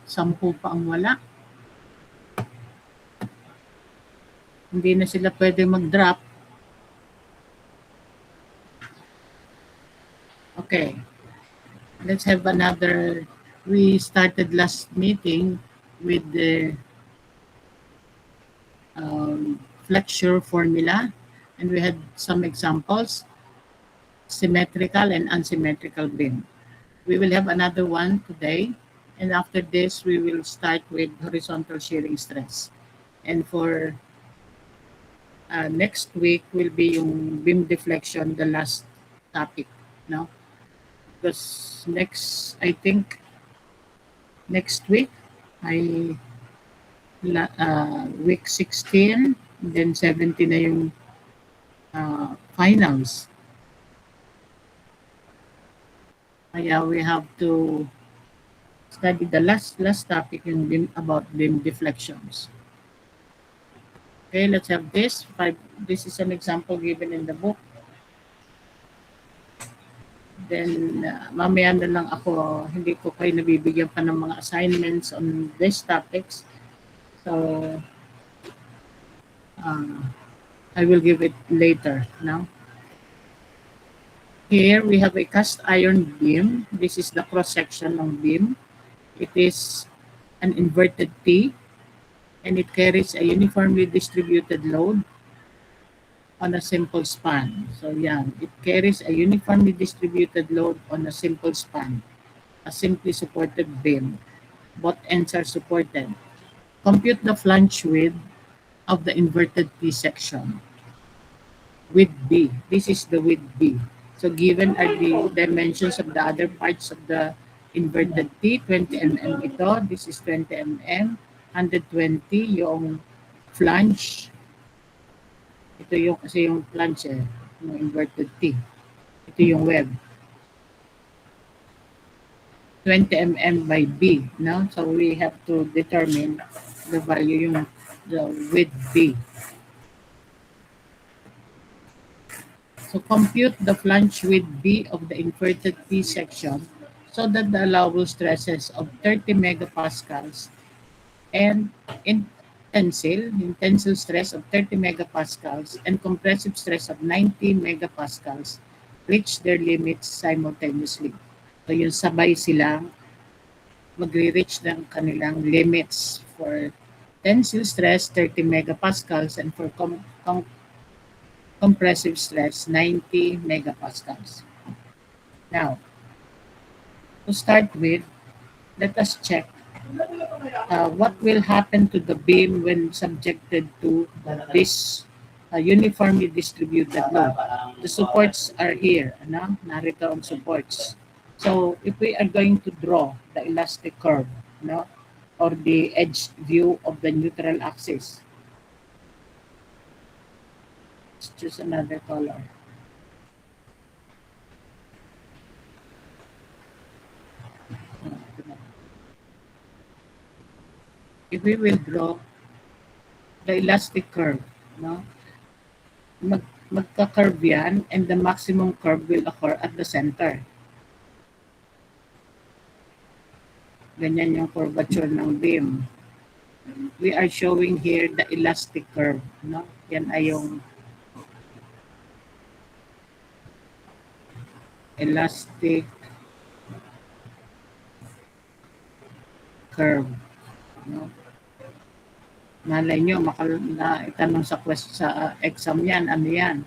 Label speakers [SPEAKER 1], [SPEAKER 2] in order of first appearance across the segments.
[SPEAKER 1] 10 pa ang wala. Hindi na sila pwede mag-drop. Okay. Let's have another. We started last meeting with the flexure formula, and we had some examples, symmetrical and unsymmetrical beam. We will have another one today, and after this, we will start with horizontal shearing stress. And for next week will be yung beam deflection, the last topic, no? Because I think next week, ay week 16, then 17 na yung finals. Kaya we have to study the last topic yung about beam deflections. Okay, let's have this. This is an example given in the book. Then, mamaya na lang ako, hindi ko kayo nabibigyan pa ng mga assignments on these topics. So, I will give it later now. Here, we have a cast iron beam. This is the cross-section ng beam. It is an inverted T, and it carries a uniformly distributed load on a simple span. So yan, it carries a uniformly distributed load on a simple span, a simply supported beam. Both ends are supported. Compute the flange width of the inverted T section. Width B. This is the width B. So given are the dimensions of the other parts of the inverted T, 20 mm ito. This is 20 mm. 120 yung flange. Ito yung kasi yung flange yung inverted T. Ito yung web. 20 mm by B, no? So we have to determine the value yung the width B. So compute the flange width B of the inverted T section so that the allowable stresses of 30 megapascals and tensile stress of 30 megapascals and compressive stress of 90 megapascals reach their limits simultaneously. So yung sabay silang magre-reach ng kanilang limits for tensile stress 30 megapascals and for compressive stress 90 megapascals. Now, to start with, let us check what will happen to the beam when subjected to this uniformly distributed load. The supports are here, narito ang supports. So if we are going to draw the elastic curve, or the edge view of the neutral axis, let's choose another color. If we will draw the elastic curve, magka-curve yan, and the maximum curve will occur at the center. Ganyan yung curvature ng beam. We are showing here the elastic curve, Yan ay yung elastic curve, Malay nyo, itanong sa exam yan, ano yan?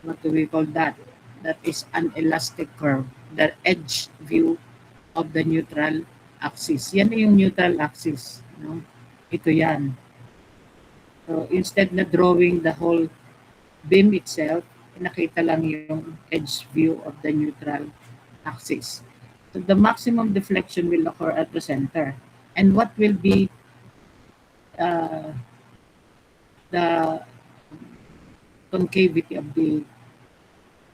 [SPEAKER 1] What do we call that? That is an elastic curve, the edge view of the neutral axis. Yan yung neutral axis. Ito yan. So instead na drawing the whole beam itself, nakita lang yung edge view of the neutral axis. So the maximum deflection will occur at the center. And what will be the concavity of the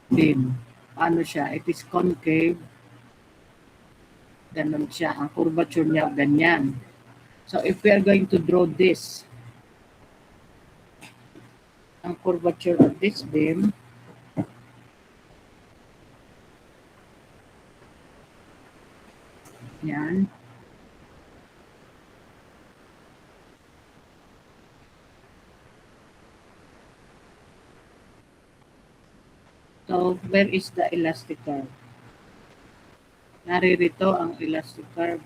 [SPEAKER 1] beam? Paano siya? It is concave. Ganon siya. Ang curvature niya, ganyan. So if we are going to draw this, ang curvature of this beam, yan. So, where is the elastic curve? Naririto ang elastic curve.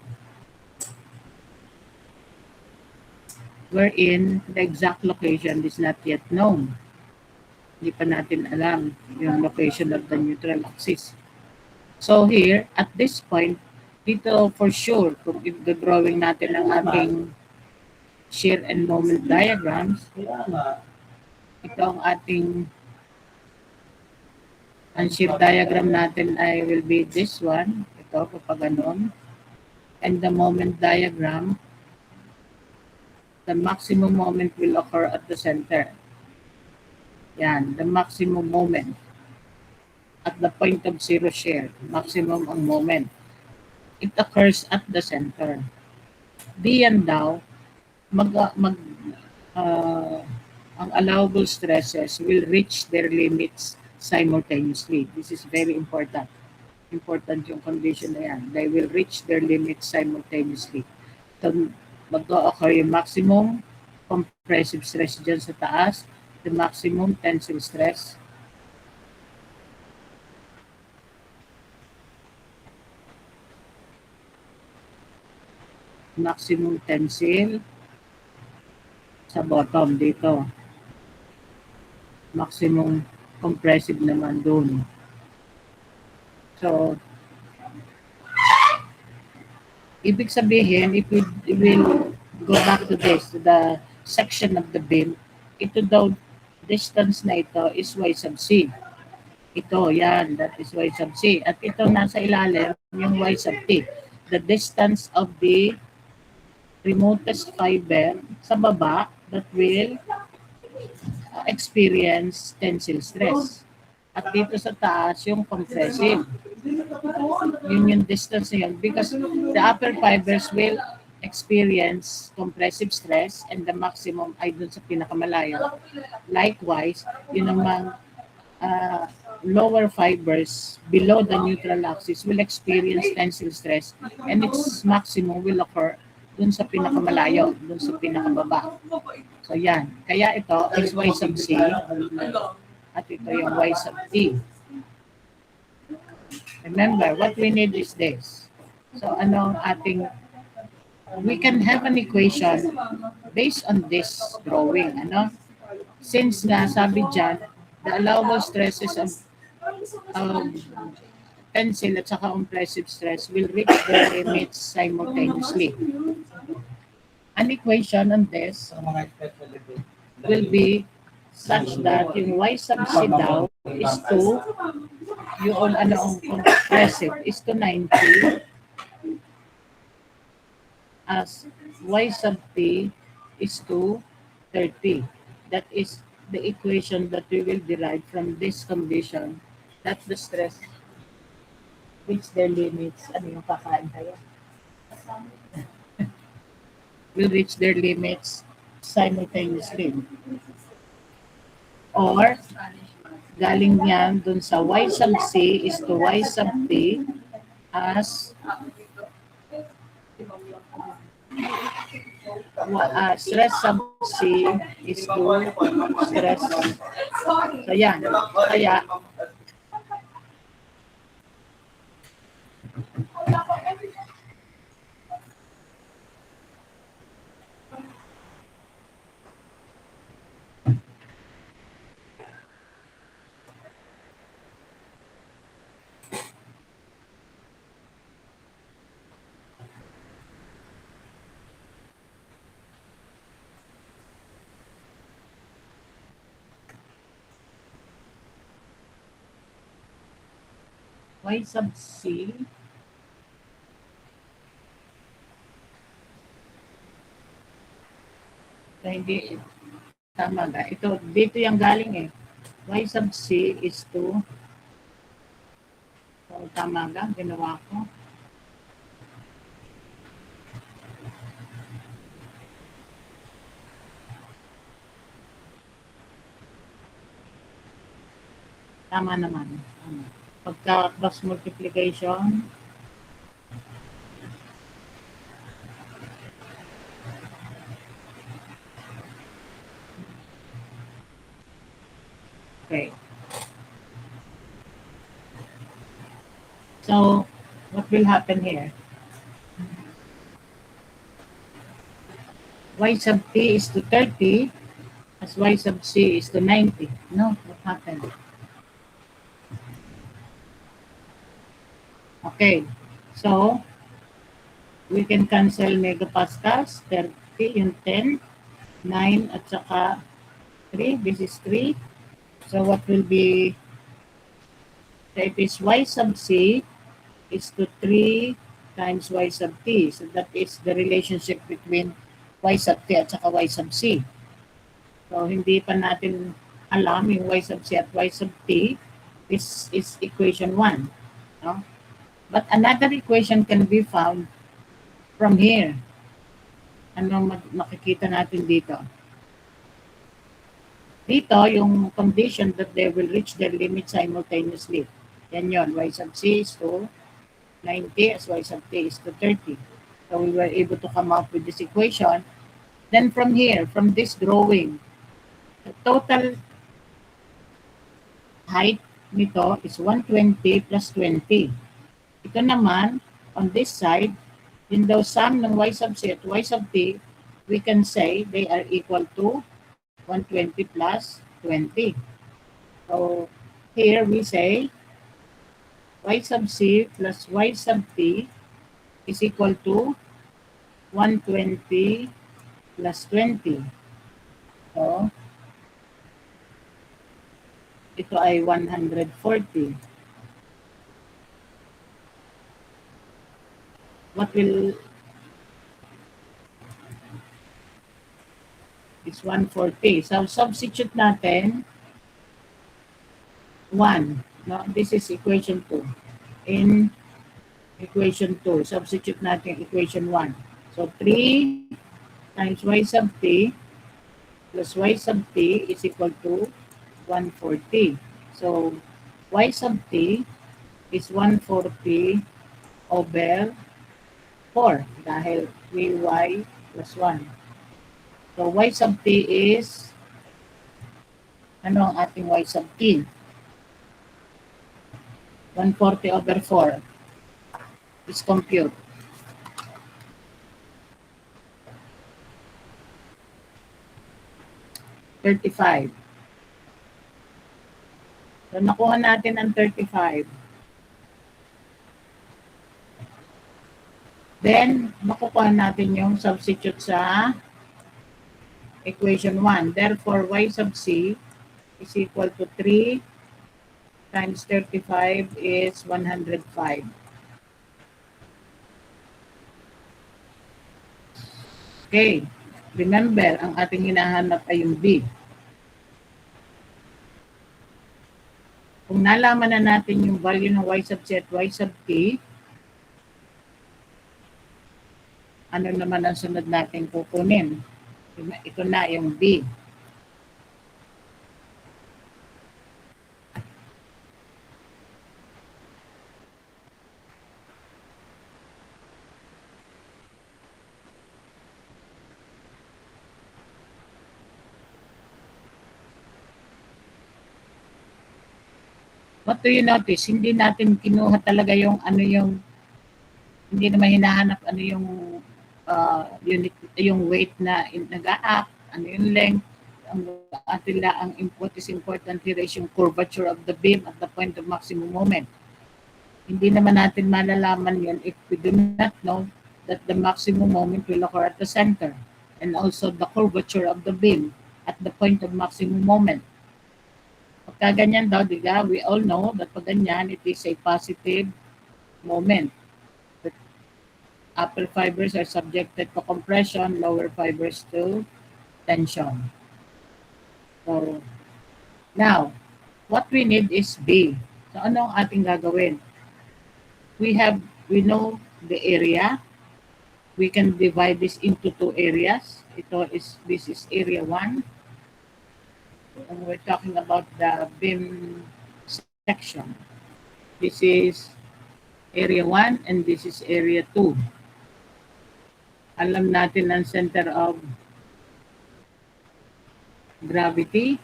[SPEAKER 1] Wherein the exact location is not yet known. Hindi pa natin alam yung location of the neutral axis. So here, at this point, dito for sure, kung i-drawing natin ang ating shear and moment diagrams, ito ang ating ang shear diagram natin ay will be this one, ito kapag ganon. And the moment diagram, the maximum moment will occur at the center. Yan, the maximum moment. At the point of zero shear, maximum ang moment. It occurs at the center. Diyan daw, ang allowable stresses will reach their limits simultaneously. This is very important. Important yung condition na yan. They will reach their limits simultaneously. So, mag-occur yung maximum compressive stress dyan sa taas, the maximum tensile stress, maximum tensile sa bottom dito. Maximum compressive naman dun. So, ibig sabihin, if we will go back to this, to the section of the beam, ito daw, distance na ito is y sub c. Ito, yan, that is y sub c. At ito nasa ilalim, yung y sub t. The distance of the remotest fiber sa baba that will experience tensile stress. At dito sa taas, yung compressive. Yun yung distance na yun. Because the upper fibers will experience compressive stress and the maximum ay dun sa pinakamalayo. Likewise, yun namang lower fibers below the neutral axis will experience tensile stress and its maximum will occur dun sa pinakamalayo, dun sa pinakababa. So yan. Kaya ito is y sub c at ito yung y sub t. Remember, what we need is this. So ano ating, we can have an equation based on this drawing. Ano? Since nga sabi dyan, the allowable stresses of tensile at saka compressive stress will reach their limits simultaneously. An equation on this will be such that yung y sub c daw is to, yung ano ang compressive is to 90 as y sub t is to 30. That is the equation that we will derive from this condition that the stress reach their limits. Ano yung kakain tayo? Will reach their limits simultaneously. Or, galing yan dun sa y sub c is to y sub t as stress sub c is to stress. So yan. Kaya, y sub c na hindi tama ga. Ito, dito yung galing eh. Y sub c is to, so, tama ga, ginawa ko. Tama naman. Pagka cross multiplication, okay. So, what will happen here? Y sub t is to 30 as y sub c is to 90. No, what happened? Okay, so we can cancel megapascals, 30 yung 10, 9 at saka 3, this is 3. So what will be, so it is y sub c is to 3 times y sub t. So that is the relationship between y sub t at saka y sub c. So hindi pa natin alam yung y sub c at y sub t is equation 1. No? But another equation can be found from here. Ano makikita natin dito? Dito, yung condition that they will reach their limit simultaneously. Yan yun, y sub c is to 90 as y sub t is to 30. So we were able to come up with this equation. Then from here, from this drawing, the total height nito is 120 plus 20. Ito naman, on this side, in the sum ng y sub c at y sub t, we can say they are equal to 120 plus 20. So here we say y sub c plus y sub t is equal to 120 plus 20. So ito ay 140. What will is 140. So substitute natin 1. No? This is equation 2. In equation 2, substitute natin equation 1. So 3 times y sub t plus y sub t is equal to 140. So y sub t is 140 over 4 dahil 3y plus 1. So y sub t is, ano ang ating y sub t? 140 over 4 is compute. $35. So nakuha natin ang 35. Then, makukuha natin yung substitute sa equation 1. Therefore, y sub c is equal to 3 times 35 is 105. Okay. Remember, ang ating hinahanap ay yung b. Kung nalaman na natin yung value ng y sub c at y sub t, ano naman ang sunod natin kukunin? Ito na yung b. What do you notice? Hindi natin kinuha talaga yung ano yung, hindi naman hinahanap ano yung unit, yung weight na nag-a-act, ano yung length. Ang atin lang, what is important here is yung curvature of the beam at the point of maximum moment. Hindi naman natin malalaman yan if we do not know that the maximum moment will occur at the center and also the curvature of the beam at the point of maximum moment. Pagka ganyan daw, diga, we all know that pag ganyan, it is a positive moment. The upper fibers are subjected to compression, lower fibers to tension. So, now, what we need is B. So, ano ang ating gagawin? We know the area. We can divide this into two areas. This is area 1. And we're talking about the beam section. This is area 1 and this is area 2. Alam natin ang center of gravity.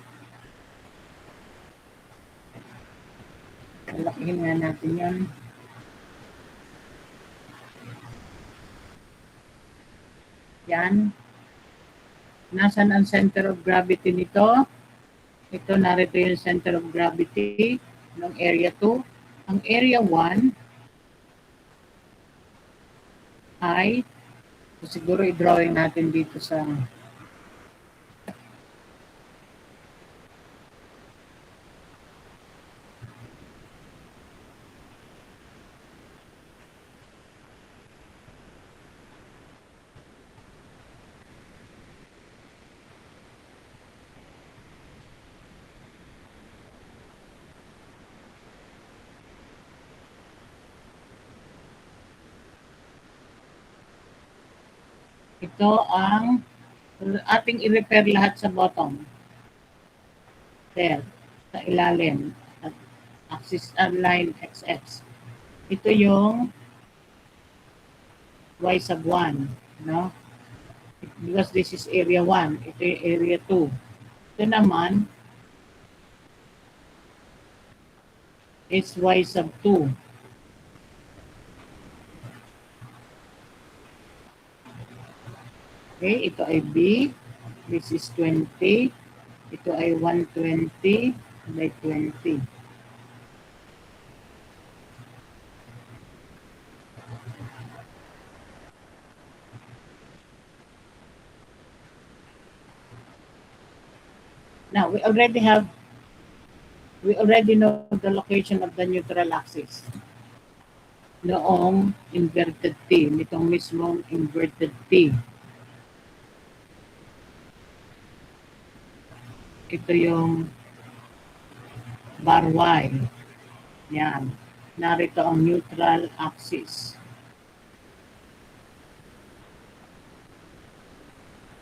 [SPEAKER 1] Malakihin nga natin yan. Yan. Nasaan ang center of gravity nito? Ito, narito yung center of gravity ng area 2. Ang area 1 ay, siguro i-drawing natin dito sa ito ang ating i-repair lahat sa bottom. There, sa ilalim. At axis line XX. Ito yung y sub 1. No? Because this is area 1. Ito yung area 2. Ito naman is y sub 2. Okay, ito ay B. This is 20. Ito ay 120 by 20. Now, we already know the location of the neutral axis. Noong inverted T, nitong mismong inverted T. Ito yung bar Y. Yan. Narito ang neutral axis.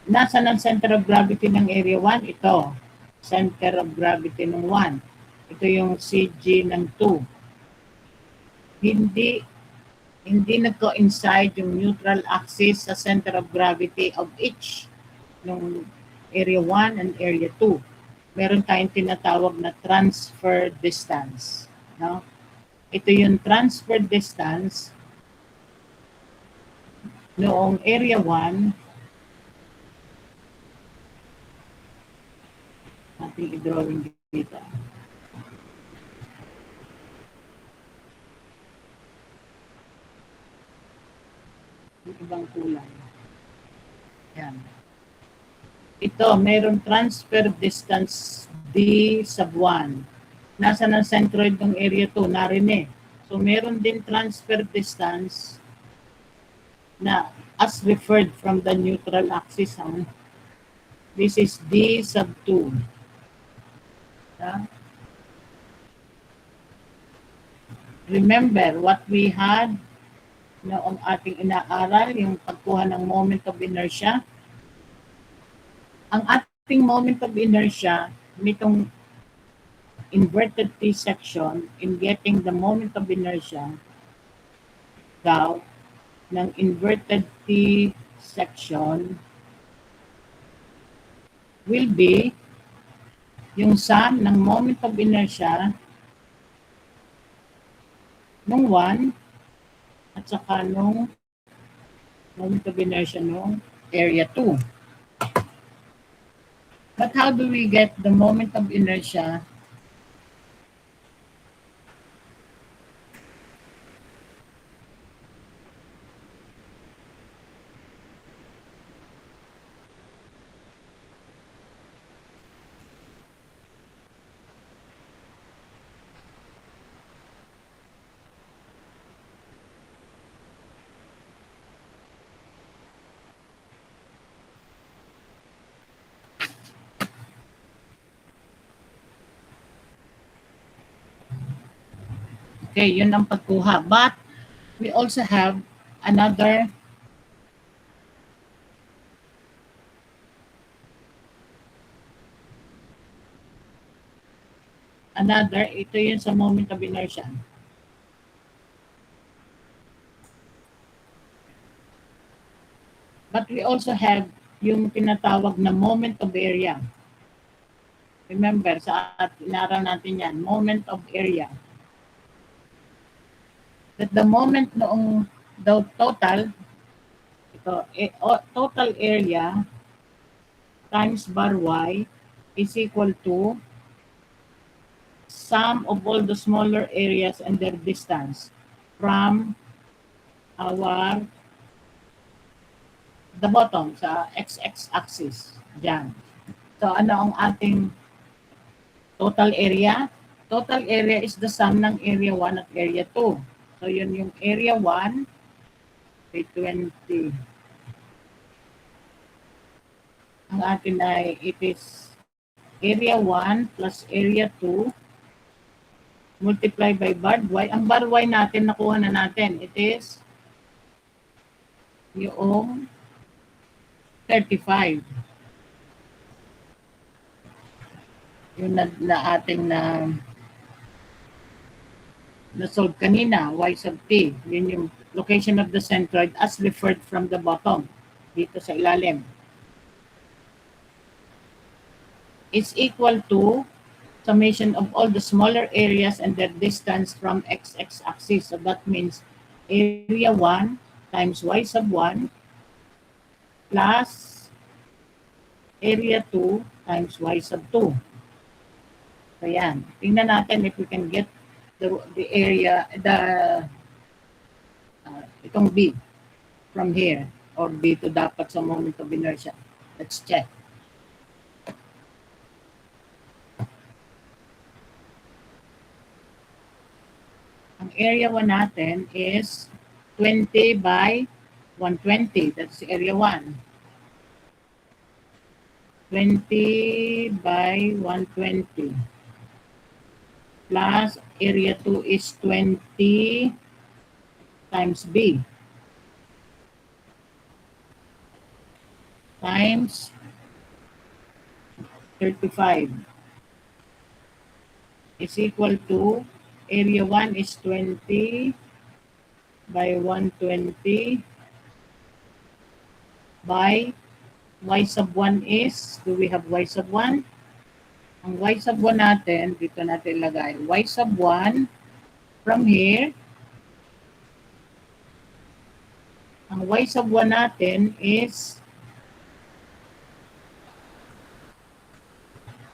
[SPEAKER 1] Nasaan ang center of gravity ng area 1? Ito. Center of gravity ng 1. Ito yung CG ng 2. Hindi nag-coincide yung neutral axis sa center of gravity of each ng area 1 and area 2. Meron tayong tinatawag na transfer distance. No? Ito yung transfer distance noong area 1. Ating i-drawing dito. Yung ibang kulay. Yan. Ito, mayroong transfer distance D sub 1. Nasa ng centroid ng area 2, narin eh. So, meron din transfer distance na as referred from the neutral axis. This is D sub 2. Remember what we had noong ating inaaral, yung pagkuha ng moment of inertia. Ang ating moment of inertia nitong inverted T section in getting the moment of inertia daw ng inverted T section will be yung sum ng moment of inertia nung 1 at saka nung moment of inertia nung area 2. But how do we get the moment of inertia Okay, yun ang pagkuha. But we also have another ito yun sa moment of inertia. But we also have yung tinatawag na moment of area. Remember, sa inaral natin yan, moment of area. That the moment noong the total, Ito, total area times bar y is equal to sum of all the smaller areas and their distance from the bottom sa x axis. Diyan. So, ano ang ating total area? Total area is the sum ng area 1 at area 2. So, yun yung area 1 by 20. Ang atin ay, it is area 1 plus area 2 multiply by bar y. Ang bar y natin, nakuha na natin. It is yung 35. Yung na ating na-solve kanina, y sub t. Yun yung location of the centroid as referred from the bottom. Dito sa ilalim. Is equal to summation of all the smaller areas and their distance from x axis. So that means area 1 times y sub 1 plus area 2 times y sub 2. So yan. Tingnan natin if we can get the area, itong B from here or dito dapat sa moment of inertia. Let's check. Ang area 1 natin is 20 by 120. That's area 1. 20 by 120. Plus area 2 is 20 times B. Times 35 is equal to area 1 is 20 by 120 by y sub 1 is, do we have y sub 1? Ang y sub 1 natin, dito natin lagay. Y sub 1 from here, ang y sub 1 natin is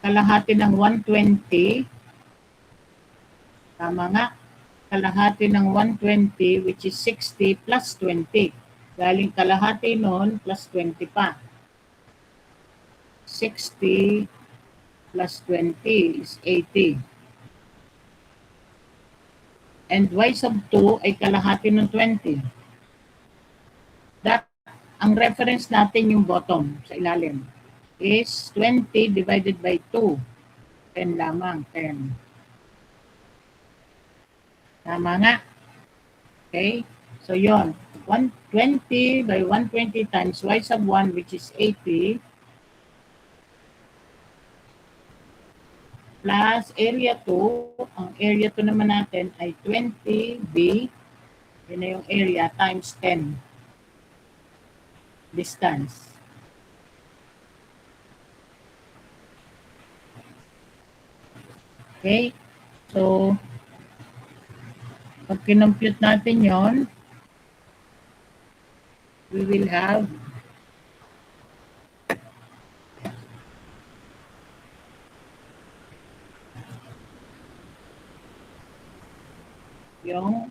[SPEAKER 1] kalahati ng 120. Tama nga. Kalahati ng 120 which is 60 plus 20. Galing kalahati nun plus 20 pa. 60 plus 20 is 80. And y sub 2 ay kalahati ng 20. That, ang reference natin yung bottom sa ilalim is 20 divided by 2. 10 lamang, 10. Tama nga. Okay? So yon 120 by 120 times y sub 1 which is 80 plus area 2. Ang area 2 naman natin ay 20B. Yun na yung area times 10. Distance. Okay? So, pag kinompute natin yon, we will have yung,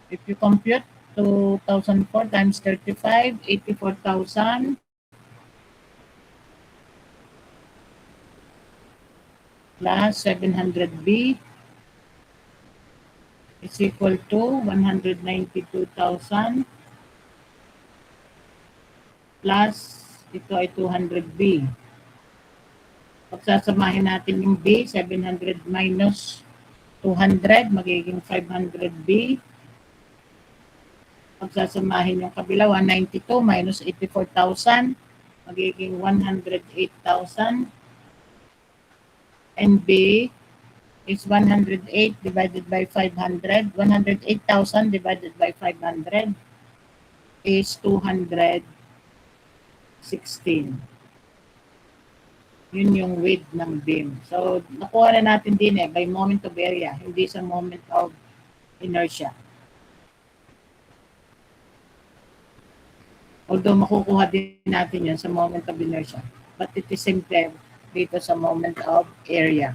[SPEAKER 1] if you compute 2004 times 35, 84,000 plus 700B is equal to 192,000 plus ito ay 200B. Pagsasamahin natin yung B, 700 minus 200, magiging 500B. Pagsasamahin yung kabila, 192 minus 84,000, magiging 108,000. And B is 108 divided by 500. 108,000 divided by 500 is 216. Yun yung width ng beam. So, nakuha na natin din by moment of area, hindi sa moment of inertia. Although makukuha din natin yan sa moment of inertia. But it is simple dito sa moment of area.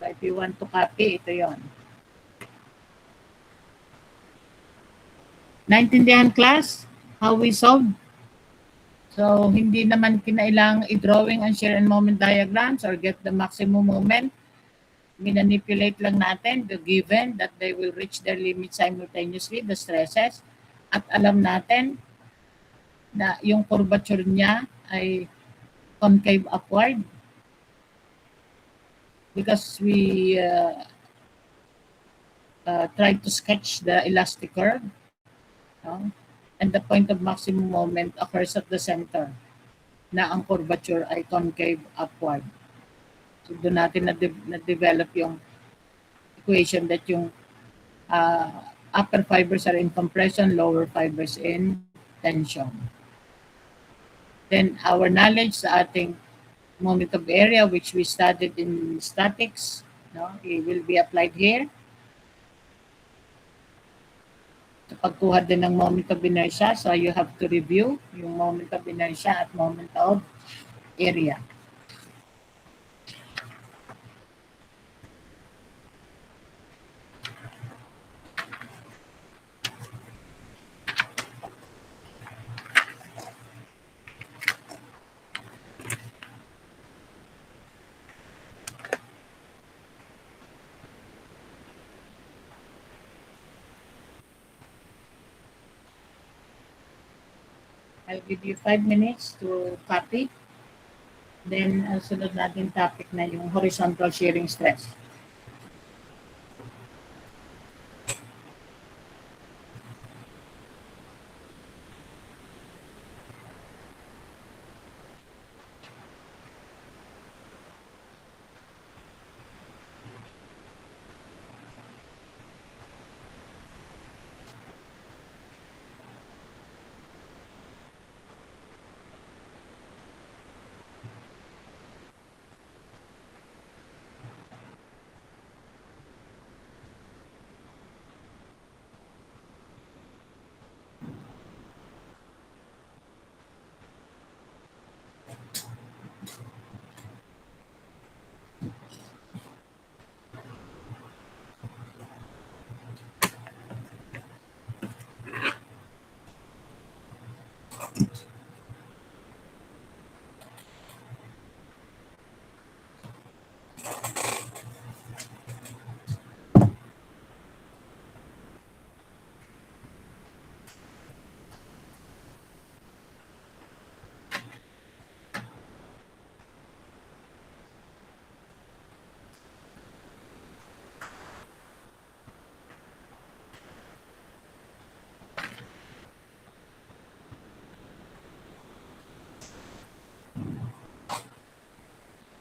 [SPEAKER 1] So if you want to copy, ito yon. Naintindihan class? How we solved? So, hindi naman kinailangang i-drawing ang shear and moment diagrams or get the maximum moment. Minanipulate lang natin the given that they will reach their limit simultaneously, the stresses. At alam natin na yung curvature niya ay concave upward because we try to sketch the elastic curve. No? And the point of maximum moment occurs at the center na ang curvature ay concave upward. So doon natin na-develop yung equation that yung upper fibers are in compression, lower fibers in tension. Then our knowledge sa ating moment of area which we studied in statics, no, it will be applied here. Sa pagkuha din ng moment of inertia, so you have to review yung moment of inertia at moment of area. I'll give you 5 minutes to copy. Then, ang sunod natin topic na yung horizontal shearing stress.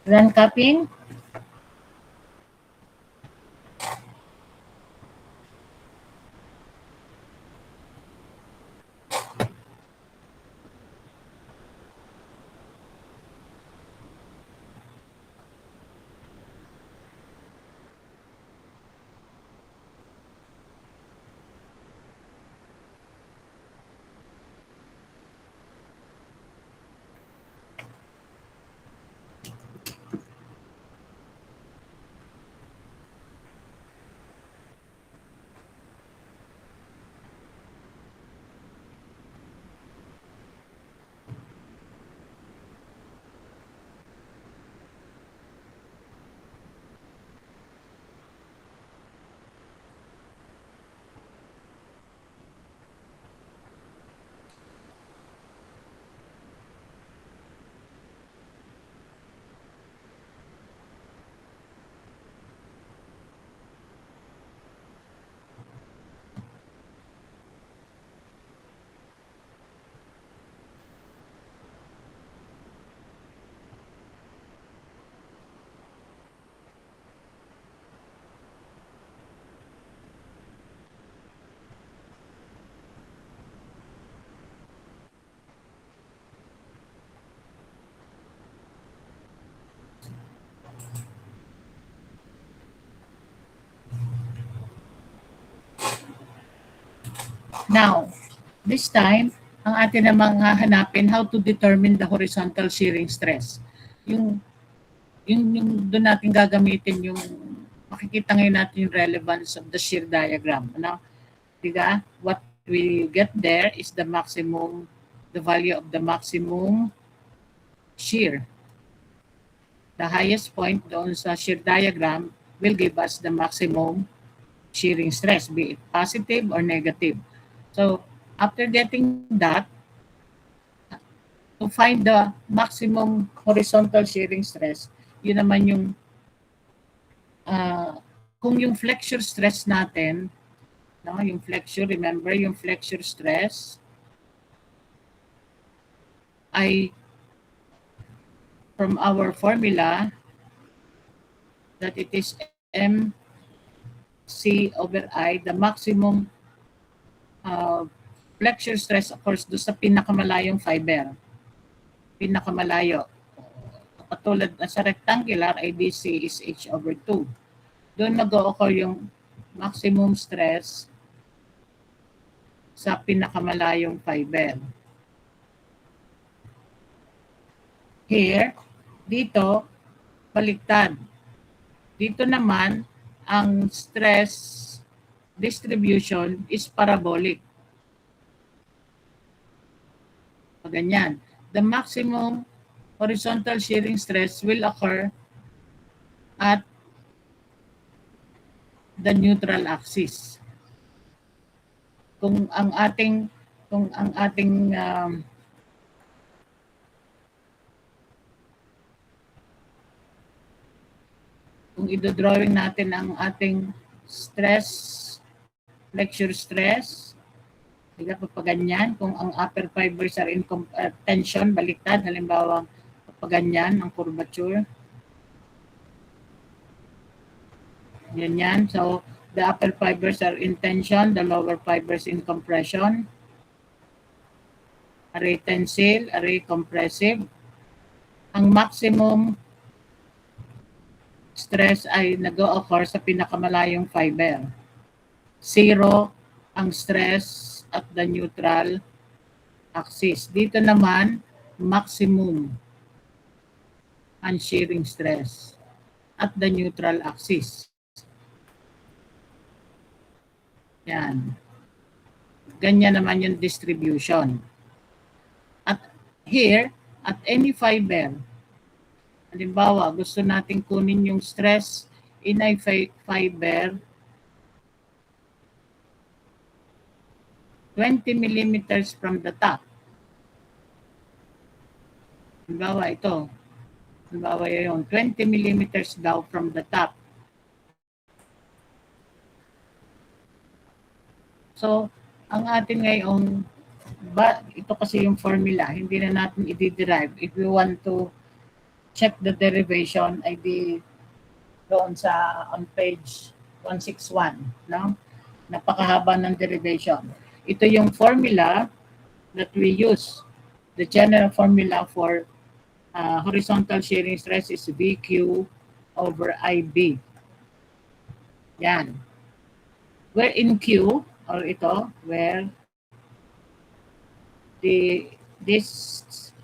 [SPEAKER 1] Run copying. Now, this time, ang atin namang hahanapin how to determine the horizontal shearing stress. Yung doon natin gagamitin yung makikita ngayon natin yung relevance of the shear diagram. Ano? Diba? What we get there is the maximum, the value of the maximum shear. The highest point doon sa shear diagram will give us the maximum shearing stress, be it positive or negative. So, after getting that, to find the maximum horizontal shearing stress, yun naman yung kung yung flexure stress natin, no, yung flexure, remember yung flexure stress ay from our formula that it is MC over I, the maximum flexure stress occurs doon sa pinakamalayong fiber. Pinakamalayo. Katulad sa rectangular, IDC is H over 2. Doon nag-o-occur yung maximum stress sa pinakamalayong fiber. Here, dito, baliktad. Dito naman, ang stress distribution is parabolic. Ganyan. The maximum horizontal shearing stress will occur at the neutral axis. Kung ang ating kung i-drawing natin ang ating stress, flexure stress, diba kapag ganyan, kung ang upper fibers are in tension, baliktad, halimbawa kapag ganyan ang curvature. Ganyan. So, the upper fibers are in tension, the lower fibers in compression. Array tensile, array compressive. Ang maximum stress ay nag-o-occur sa pinakamalayong fiber. 0 ang stress at the neutral axis. Dito naman, maximum ang shearing stress at the neutral axis. Yan. Ganyan naman yung distribution. At here, at any fiber, halimbawa, gusto natin kunin yung stress in a fiber 20 millimeters from the top. Halimbawa, ito. Halimbawa yun, 20 millimeters daw from the top. So, ang atin ngayon, ito kasi yung formula, hindi na natin i-derive. If we want to check the derivation, ay di doon sa on page 161, no? Napakahaba ng derivation. Ito yung formula that we use. The general formula for horizontal shearing stress is VQ over IB. Yan. Where in Q, or ito, where this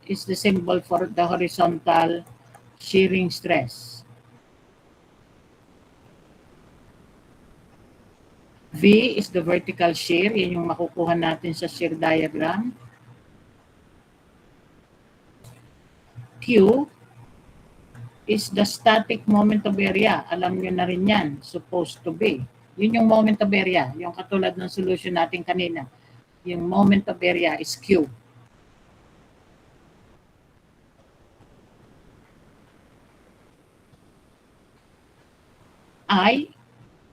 [SPEAKER 1] is the symbol for the horizontal shearing stress. V is the vertical shear. Yan yung makukuha natin sa shear diagram. Q is the static moment of area. Alam nyo na rin yan, supposed to be. Yun yung moment of area, yung katulad ng solution natin kanina. Yung moment of area is Q. I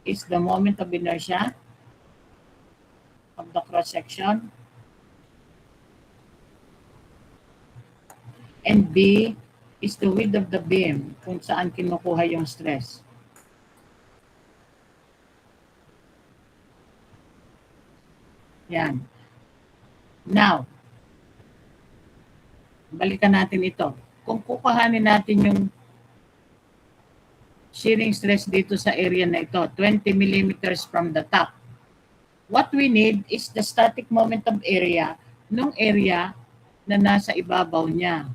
[SPEAKER 1] is the moment of inertia of the cross-section. And B is the width of the beam, kung saan kinukuha yung stress. Yan. Now, balikan natin ito. Kung kukuhanin natin yung shearing stress dito sa area na ito, 20 millimeters from the top. What we need is the static moment of area nung area na nasa ibabaw niya.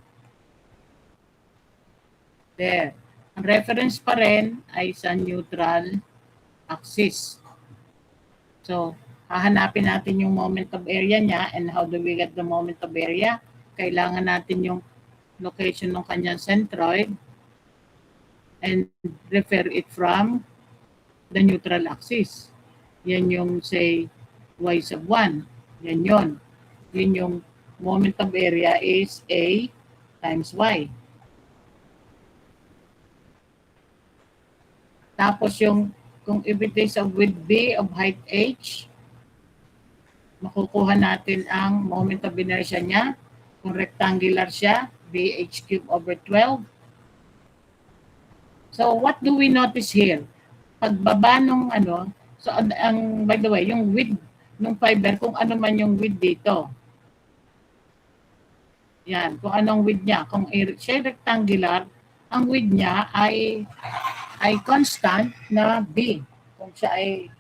[SPEAKER 1] There. Ang reference pa rin ay sa neutral axis. So, hahanapin natin yung moment of area niya, and how do we get the moment of area? Kailangan natin yung location ng kanyang centroid and refer it from the neutral axis. Yan yung say y sub 1. Yan yun. Yun yung moment of area is A times y. Tapos yung kung if it is a width B of height h, makukuha natin ang moment of inertia niya. Kung rectangular siya, bh cubed over 12. So what do we notice here? Pagbaba nung ano, so ang by the way, yung width ng fiber, kung ano man yung width dito. Yan, kung anong width niya. Kung siya rectangular, ang width niya ay constant na B. Kung siya ay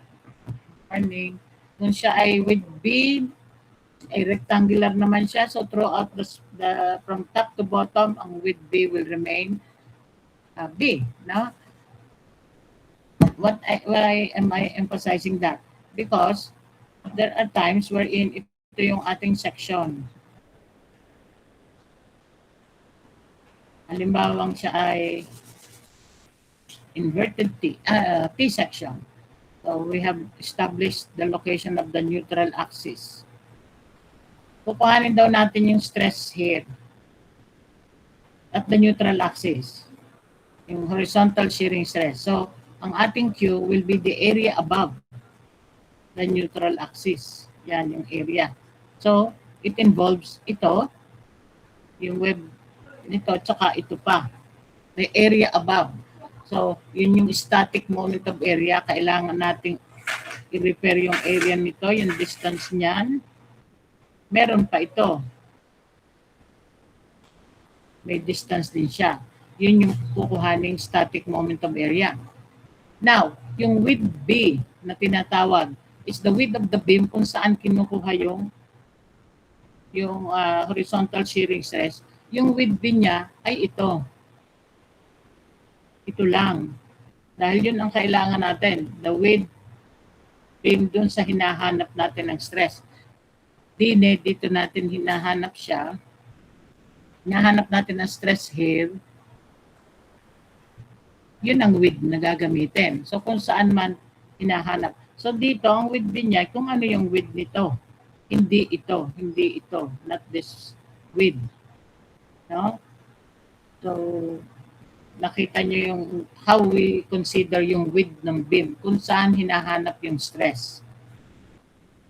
[SPEAKER 1] kung siya ay width B, ay rectangular naman siya. So throughout from top to bottom, ang width B will remain B. No? Why am I emphasizing that? Because there are times wherein ito yung ating section. Halimbawang siya ay inverted T section. So we have established the location of the neutral axis. Kukuhanin daw natin yung stress here at the neutral axis, yung horizontal shearing stress. So ang ating Q will be the area above the neutral axis. Yan yung area. So it involves ito, yung web nito, tsaka ito pa, the area above. So, yun yung static moment of area. Kailangan nating i-repair yung area nito, yung distance niyan. Meron pa ito. May distance din siya. Yun yung kukuhaning static moment of area. Now, yung width B na tinatawag is the width of the beam kung saan kinukuha yung horizontal shearing stress. Yung width B niya ay ito. Ito lang. Dahil yun ang kailangan natin. The width beam dun sa hinahanap natin ng stress. Dito natin hinahanap siya. Hinahanap natin ang stress here. Yun ang width na gagamitin. So kung saan man hinahanap. So dito, ang width din niya, kung ano yung width nito. Hindi ito. Hindi ito. Not this width. No? So, nakita nyo yung how we consider yung width ng beam, kung saan hinahanap yung stress.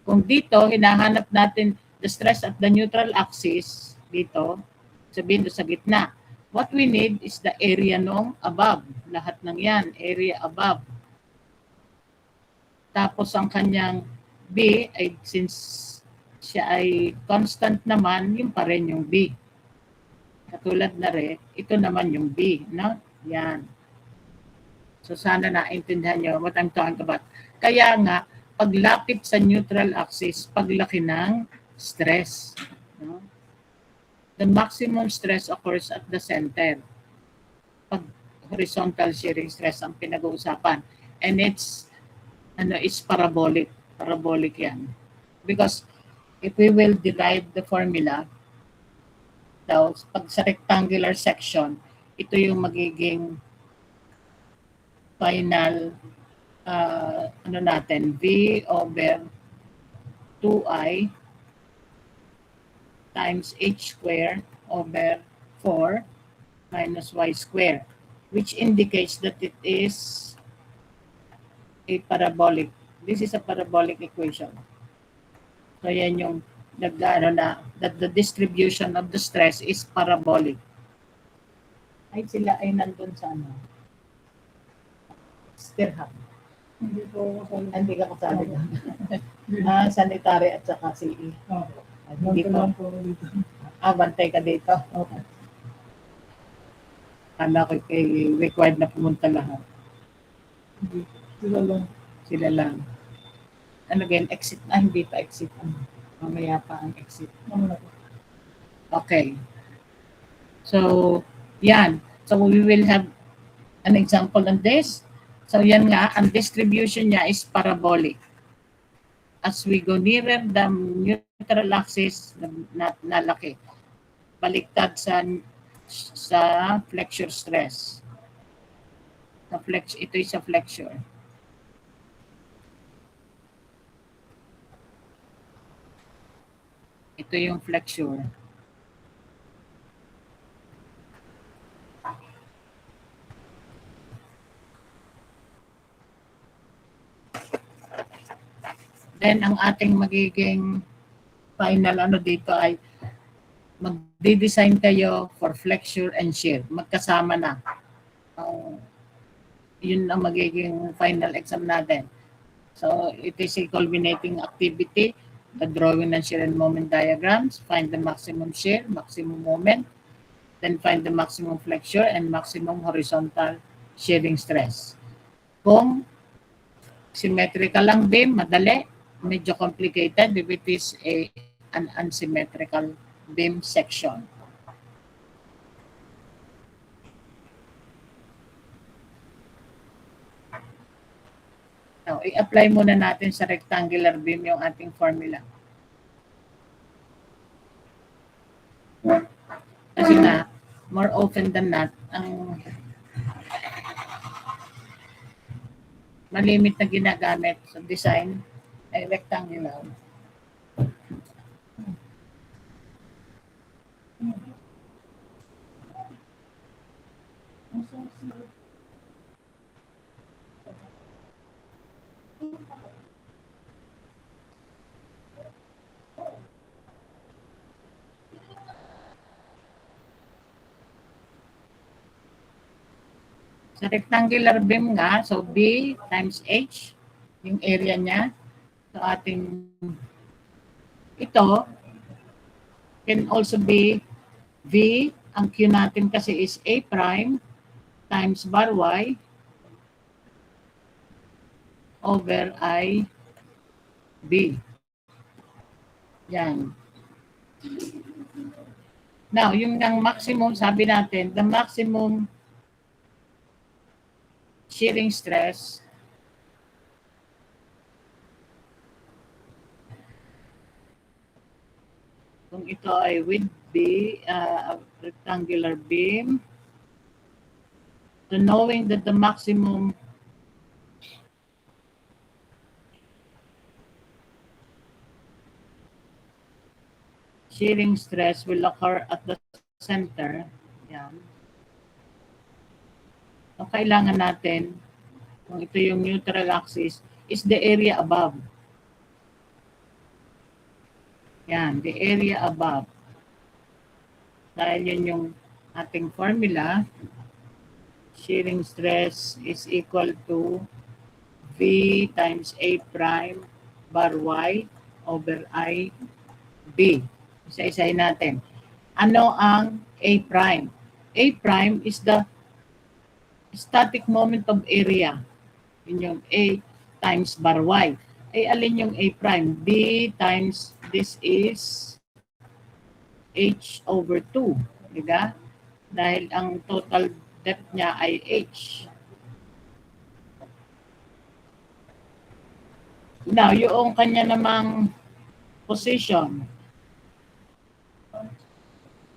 [SPEAKER 1] Kung dito, hinahanap natin the stress at the neutral axis, dito, sabihin sa gitna. What we need is the area nung above. Lahat ng yan, area above. Tapos ang kanyang B, ay since siya ay constant naman, yun pa rin yung B. Katulad na rin, ito naman yung B, no? Yan. So sana naintindihan nyo what I'm talking about. Kaya nga, paglapit sa neutral axis, paglaki ng stress. No? The maximum stress occurs at the center. Pag horizontal shearing stress ang pinag-uusapan. And it's parabolic. Parabolic yan. Because if we will derive the formula, daw, pag sa rectangular section, ito yung magiging final natin, V over 2I times H square over 4 minus Y square, which indicates that it is a parabolic. This is a parabolic equation. So yan yung that the distribution of the stress is parabolic. Ay sila ay nandun sa ano? Stirham. Hindi ka kasali na. Sanitary at saka CE. Hindi ko. Bantay ka dito. Okay. Kala ko kay required na pumunta lahat. Sila lang. Ano again, exit na, hindi pa exit. Mamaya pa ang exit. Okay. So, yan. So, we will have an example on this. So, yan nga, ang distribution niya is parabolic. As we go nearer the neutral axis, nalaki. Baliktad sa flexure stress. Ito is sa flexure. Ito yung flexure. Then, ang ating magiging final ano dito ay magde-design kayo for flexure and shear. Magkasama na. Yun ang magiging final exam natin. So, it is a culminating activity. The drawing ng shear and moment diagrams. Find the maximum shear, maximum moment. Then find the maximum flexure and maximum horizontal shearing stress. Kung symmetrical lang beam, madali. Medyo complicated if it is an unsymmetrical beam section. Now, i-apply muna natin sa rectangular beam yung ating formula. Kasi nga, more often than not, ang malimit na ginagamit sa design ay rectangular. Sa rectangular beam nga, so B times H, yung area niya. So ating ito can also be V. Ang Q natin kasi is A prime times bar Y over I B. Yan. Now, yung ng maximum, sabi natin, the maximum shearing stress kung ito ay with B, rectangular beam, so knowing that the maximum shearing stress will occur at the center, yan. So kailangan natin, kung ito yung neutral axis, is the area above. Yan, the area above. Dahil yun yung ating formula, shearing stress is equal to V times A prime bar Y over I B. Isa-isahin natin. Ano ang A prime? A prime is the static moment of area. Yun yung A times bar Y. Ay alin yung A prime? B times this is H over 2. Diba? Dahil ang total depth niya ay H. Now, yung kanya namang position,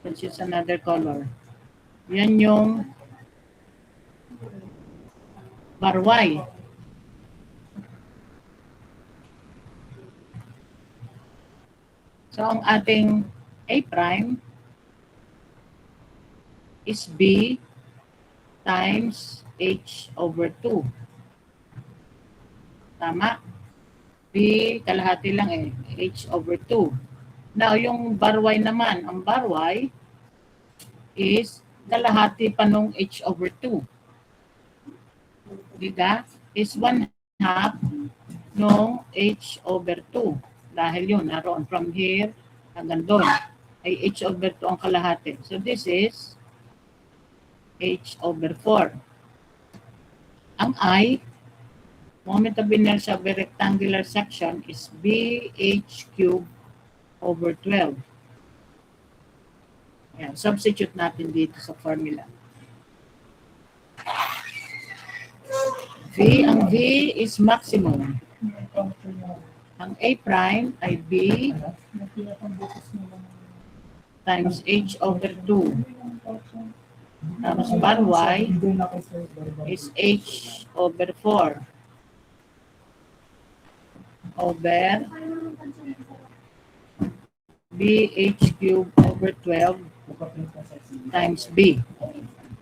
[SPEAKER 1] which is another color, yan yung bar Y. So, ang ating A prime is B times H over 2. Tama? B, kalahati lang eh. H over 2. Now, yung bar Y naman, ang bar Y is kalahati pa nung H over 2. Diba? Is 1/2 nung H over 2. Dahil yun, naroon from here hanggang doon. Ay H over 2 ang kalahati. So this is H over 4. Ang I Moment of inertia of a rectangular section is BH cubed over 12. Yan, substitute natin dito sa formula. Ang V is maximum. Ang A prime ay B times H over 2. Tapos bar Y is H over 4 over BH cubed over 12 times B.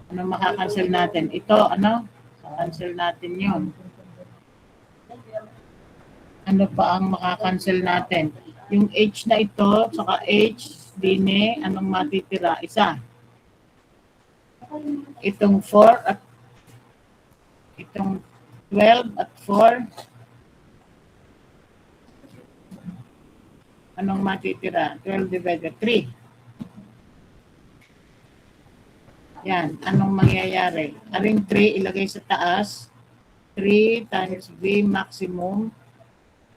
[SPEAKER 1] Ano makakancel natin? Ito, ano? Cancel natin yun. Ano pa ang makakancel natin? Yung H na ito, saka H, dine, anong matitira? Isa. Itong 4 at itong 12 at 4, anong matitira? 12 divided 3. Yan, anong mangyayari? Aring 3 ilagay sa taas, 3 times V maximum,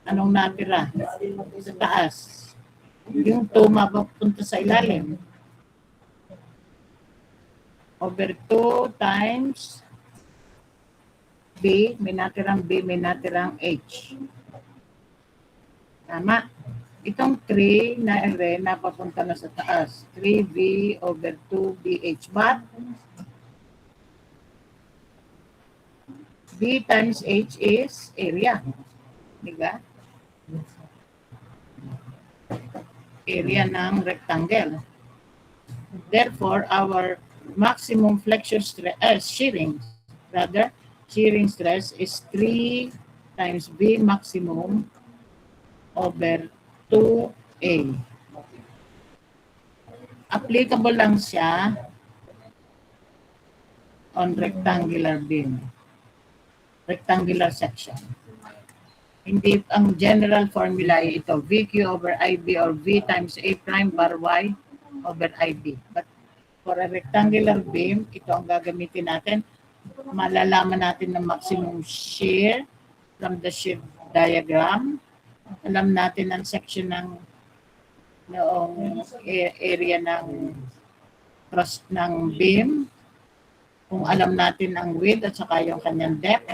[SPEAKER 1] anong natira? Sa taas. Yung 2 mapapunta sa ilalim. Over 2 times B, may natirang B, may natirang H. Tama. Itong 3 na ere, napapunta na sa taas. 3V over 2BH. But, B times H is area. Diba? Area ng rectangle. Therefore, our maximum flexure stress, shearing stress is 3 times B maximum over 2A. Applicable lang siya on rectangular beam, rectangular section. Hindi, ang general formula ay ito, VQ over IB or V times A prime bar Y over IB. But for a rectangular beam, ito ang gagamitin natin. Malalaman natin ng maximum shear from the shear diagram. Alam natin ang section ng noong area ng cross ng beam. Kung alam natin ang width at saka yung kanyang depth,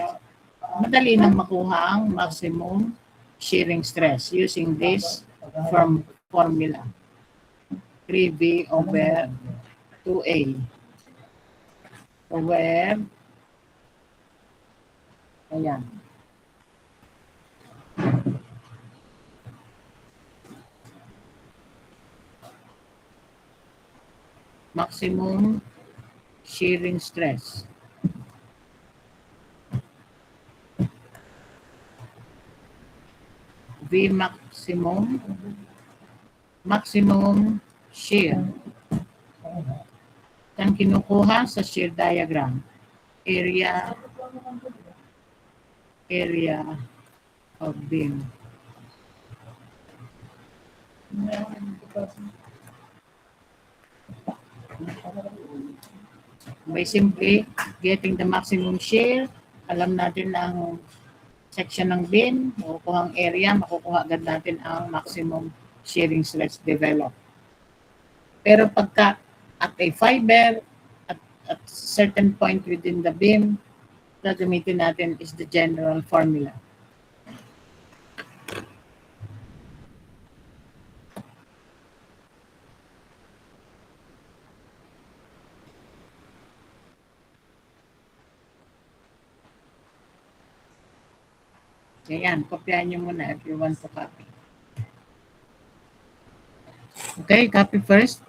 [SPEAKER 1] madali nang makuha ang maximum shearing stress using this formula. 3V over 2A. Where, ayan. Maximum shearing stress. V maximum shear. Kan kinukuha sa shear diagram. Area of beam. By simply getting the maximum shear, alam natin ang section ng beam, makukuha ang area, makukuha agad natin ang maximum shearing stress develop. Pero pagka at a fiber, at certain point within the beam, gagamitin natin is the general formula. Ayan, kopyahan nyo muna if you want to copy. Okay, copy first.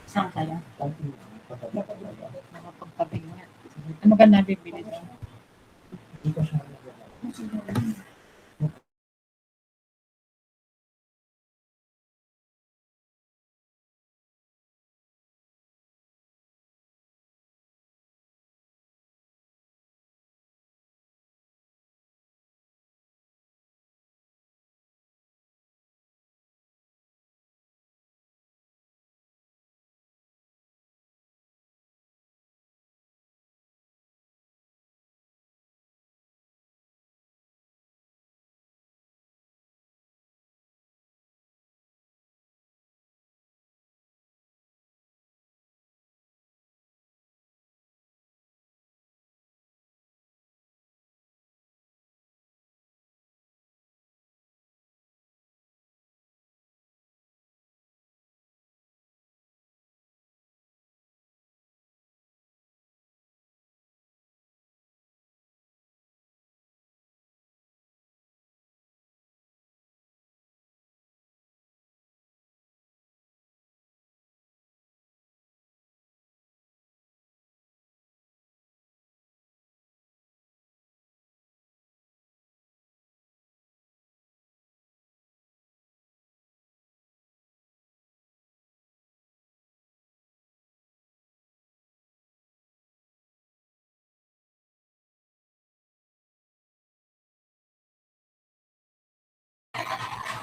[SPEAKER 1] Saan kaya? Nakapagpabingat. Ano ba nabibili doon?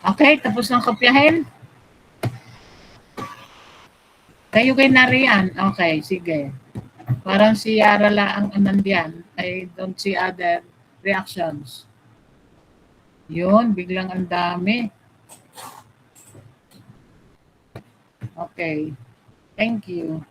[SPEAKER 1] Okay, tapos ng kopyahin? Kayo kay Narian. Okay, sige. Parang si Yara lang ang nandiyan. I don't see other reactions. Yun, biglang ang dami. Okay. Thank you.